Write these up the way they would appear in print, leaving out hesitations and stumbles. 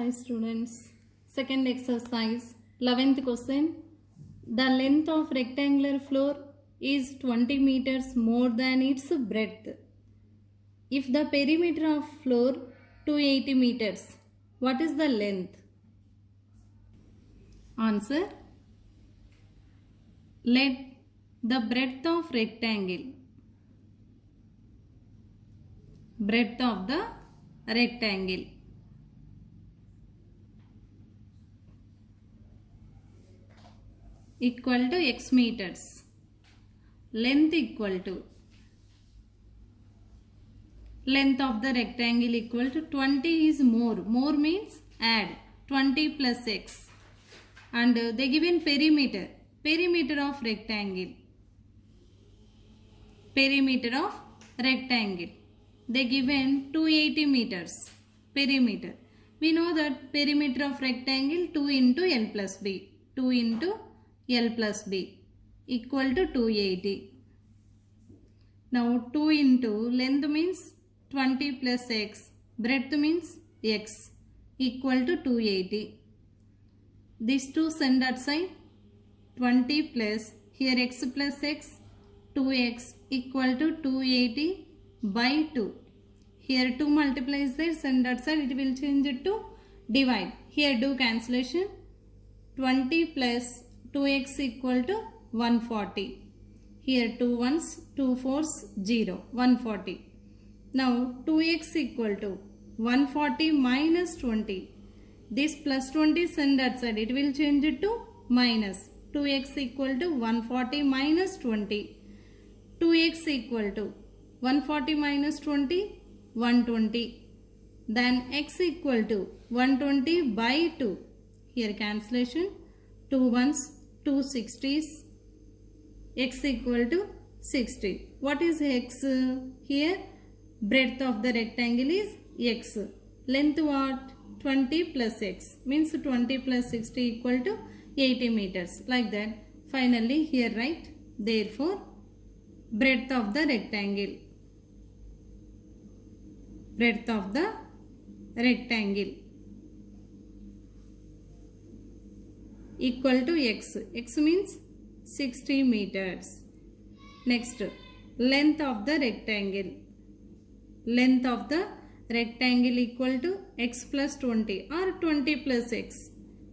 Hi students, second exercise, 11th question. The length of rectangular floor is 20 meters more than its breadth. If the perimeter of floor 280 meters, what is the length? Answer. Let the breadth of rectangle equal to x meters, length equal to length of the rectangle equal to 20 is more means add 20 plus x, and they given perimeter of rectangle they given 280 meters perimeter. We know that perimeter of rectangle 2 into L plus B equal to 280. Now 2 into length means 20 plus x, breadth means x equal to 280. These two send outside. 20 plus here x plus x, 2x equal to 280 by 2. Here 2 multiplies there, send outside, it will change it to divide. Here do cancellation. 20 plus 2x equal to 140. Here 2 ones, 2 fours, 0, 140. Now 2x equal to 140 minus 20. This plus 20 send outside, it will change it to minus. 2x equal to 140 minus 20. 2x equal to 140 minus 20, 120. Then x equal to 120 by 2. Here cancellation. 2 ones, 2 60s. X equal to 60. What is x? Here breadth of the rectangle is x. Length what? 20 plus x. Means 20 plus 60 equal to 80 meters. Like that. Finally here write. Therefore breadth of the rectangle equal to x. X means 60 meters. Next, length of the rectangle equal to x plus 20 or 20 plus x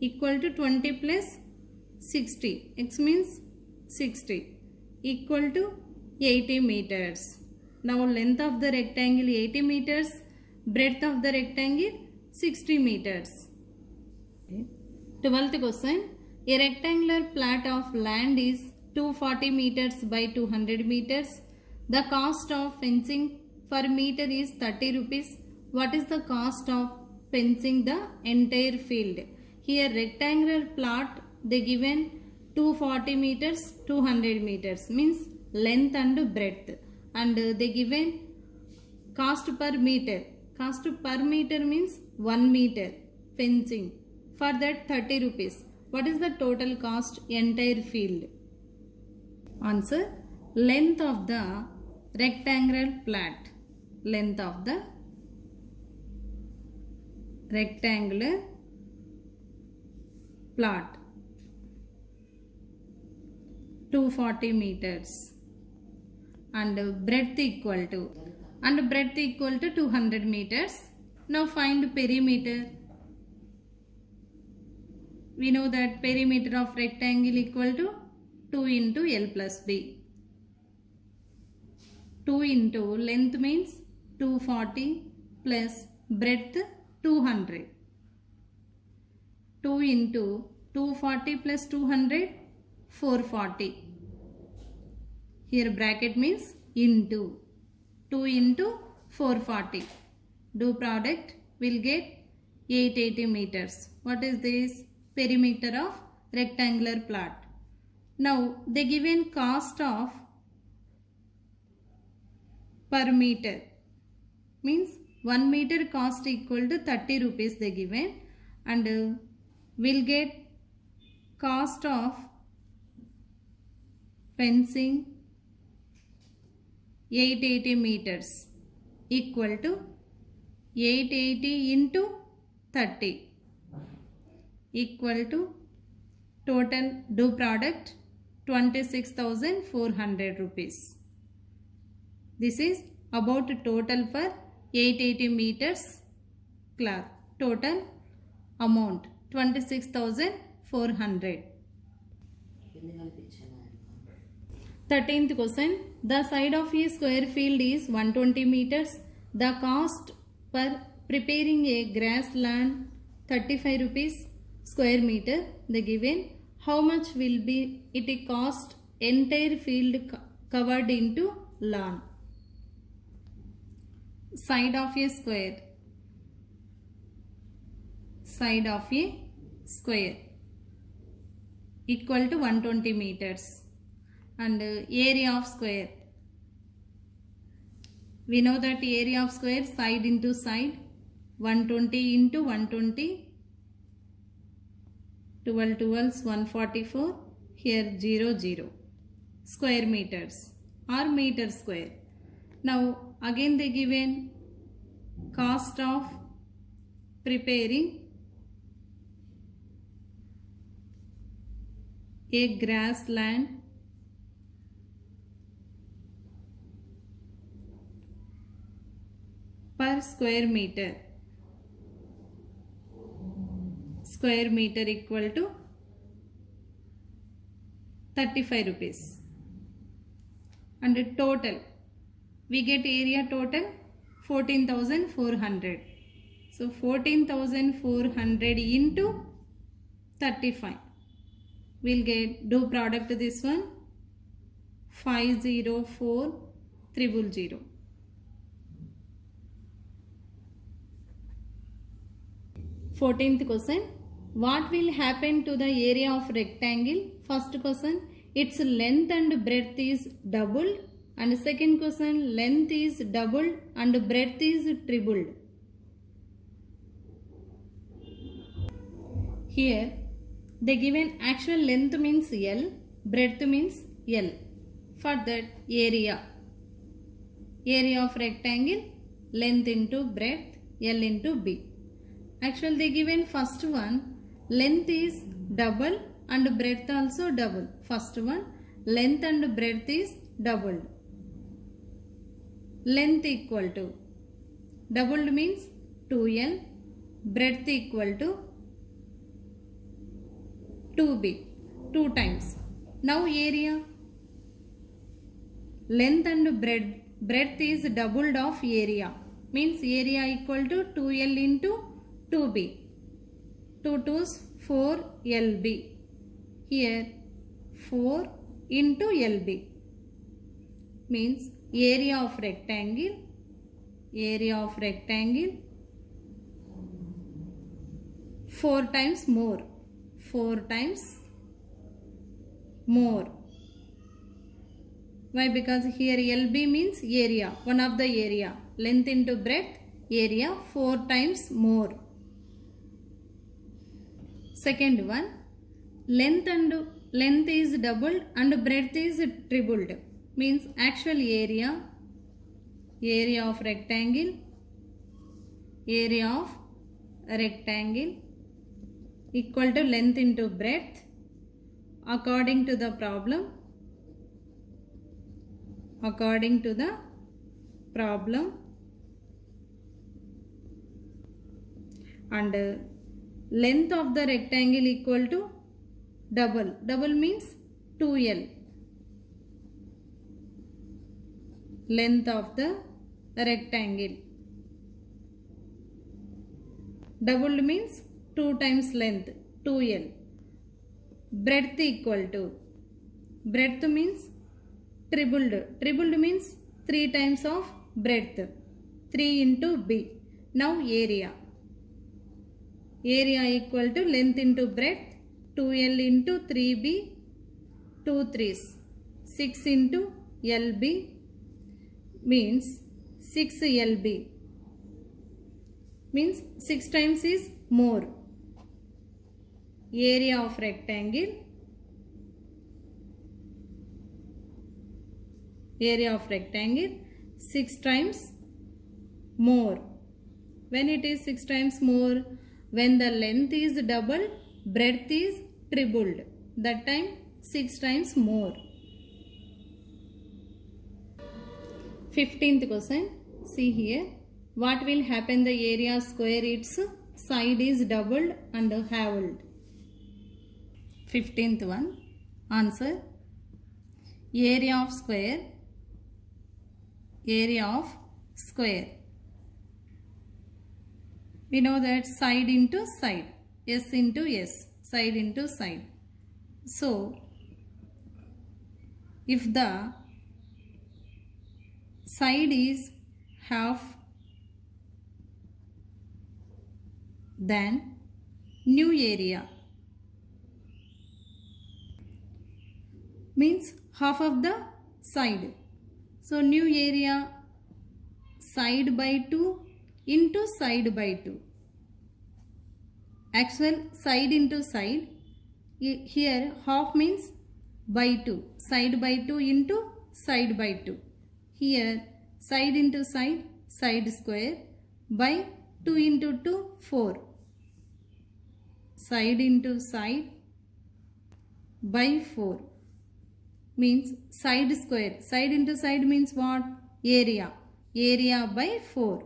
equal to 20 plus 60. X means 60 equal to 80 meters. Now length of the rectangle 80 meters, breadth of the rectangle 60 meters. 12th question. A rectangular plot of land is 240 meters by 200 meters. The cost of fencing per meter is 30 rupees. What is the cost of fencing the entire field? Here rectangular plot they given 240 meters, 200 meters means length and breadth, and they given cost per meter. Cost per meter means 1 meter fencing. For that 30 rupees. What is the total cost entire field? Answer. Length of the rectangular plot. Length of the rectangular plot 240 meters and breadth equal to 200 meters. Now find perimeter. We know that perimeter of rectangle equal to 2 into L plus B. 2 into length means 240 plus breadth 200. 2 into 240 plus 200, 440. Here bracket means into. 2 into 440. Do product, will get 880 meters. What is this? Perimeter of rectangular plot. Now they given cost of per meter means 1 meter cost equal to 30 rupees they given, and will get cost of fencing 880 meters equal to 880 into 30. equal to total do product 26,400 rupees. This is about total for 880 meters cloth. Total amount 26,400. 13th question. The side of a square field is 120 meters. The cost per preparing a grassland 35 rupees square meter. The given. How much will be it cost entire field covered into lawn? Side of a square. Side of a square equal to 120 meters. And area of square. We know that area of square side into side 120 into 120. 12 12s 144. Here 0 0. Square meters or meter square. Now again they given cost of preparing a grassland per square meter. Square meter equal to 35 rupees. And total, we get area total 14,400. So 14,400 into 35. We'll get do product this one 504,000. 14th question. What will happen to the area of rectangle? First question, its length and breadth is doubled. And second question, length is doubled and breadth is tripled. Here, the given actual length means L, breadth means L. For that, area of rectangle, length into breadth, L into B. Actually, they given first one, length is double and breadth also double. First one, length and breadth is doubled. Length equal to, doubled means 2L, breadth equal to 2B, 2 times. Now area, length and breadth is doubled of area, means area equal to 2L into 2B. 2 2's 4 LB. Here 4 into LB means area of rectangle 4 times more. 4 times more. Why? Because here LB means area, one of the area. Length into breadth, area 4 times more. Second one, length is doubled and breadth is tripled. Means actual area of rectangle equal to length into breadth according to the problem. And length of the rectangle equal to double means 2L. Length of the rectangle. Doubled means 2 times length, 2L. Breadth equal to, breadth means tripled. Tripled means 3 times of breadth, 3 into B. Now area equal to length into breadth, 2L into 3B, 2 3's, 6 into LB means 6 LB, means 6 times is more. Area of rectangle 6 times more. When it is 6 times more, when the length is double breadth is tripled. That time 6 times more. 15th question. See here. What will happen the area square its side is doubled and halved? 15th one. Answer. Area of square. Area of square. We know that side into side. S into S. Side into side. So, if the side is half, then new area means half of the side. So, new area side by 2 into side by 2. Actual side into side. Here half means by 2. Side by 2 into side by 2. Here side into side, side square, by 2 into 2, 4. Side into side by 4 means side square. Side into side means what? Area. Area by 4.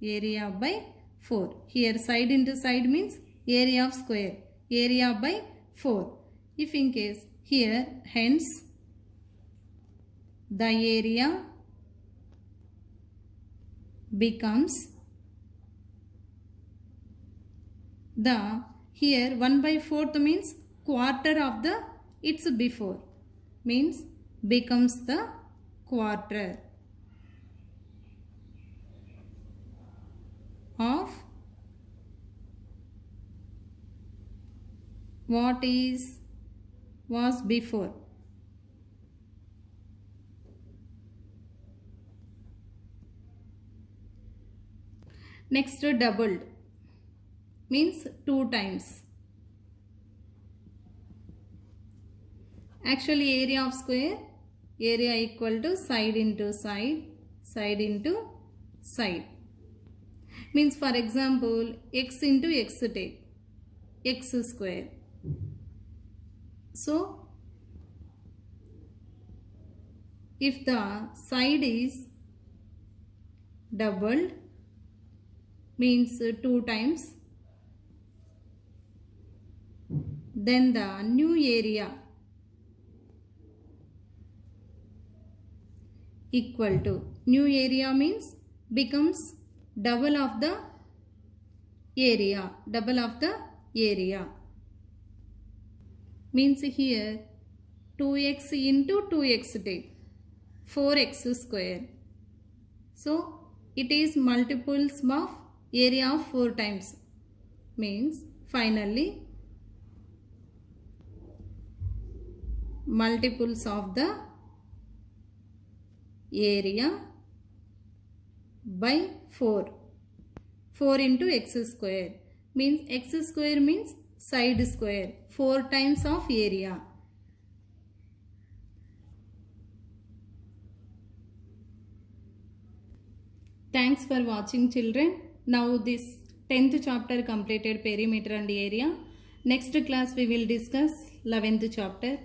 Area by 4. Here side into side means area of square. Area by 4. If in case here, hence the area becomes the, here 1 by 4th means quarter of the its before, means becomes the quarter of what was before. Next, doubled means 2 times. Actually, area of square, area equal to side into side, side into side. Means for example, x into x take, x square. So, if the side is doubled, means 2 times, then the new area equal to, new area means becomes double of the area, double of the area. Means here 2x into 2x take, 4x square. So, it is multiples of area of 4 times. Means finally multiples of the area by 4. 4 into x square. Means x square means side square. 4 times of area. Thanks for watching, children. Now this 10th chapter completed, perimeter and area. Next class we will discuss 11th chapter.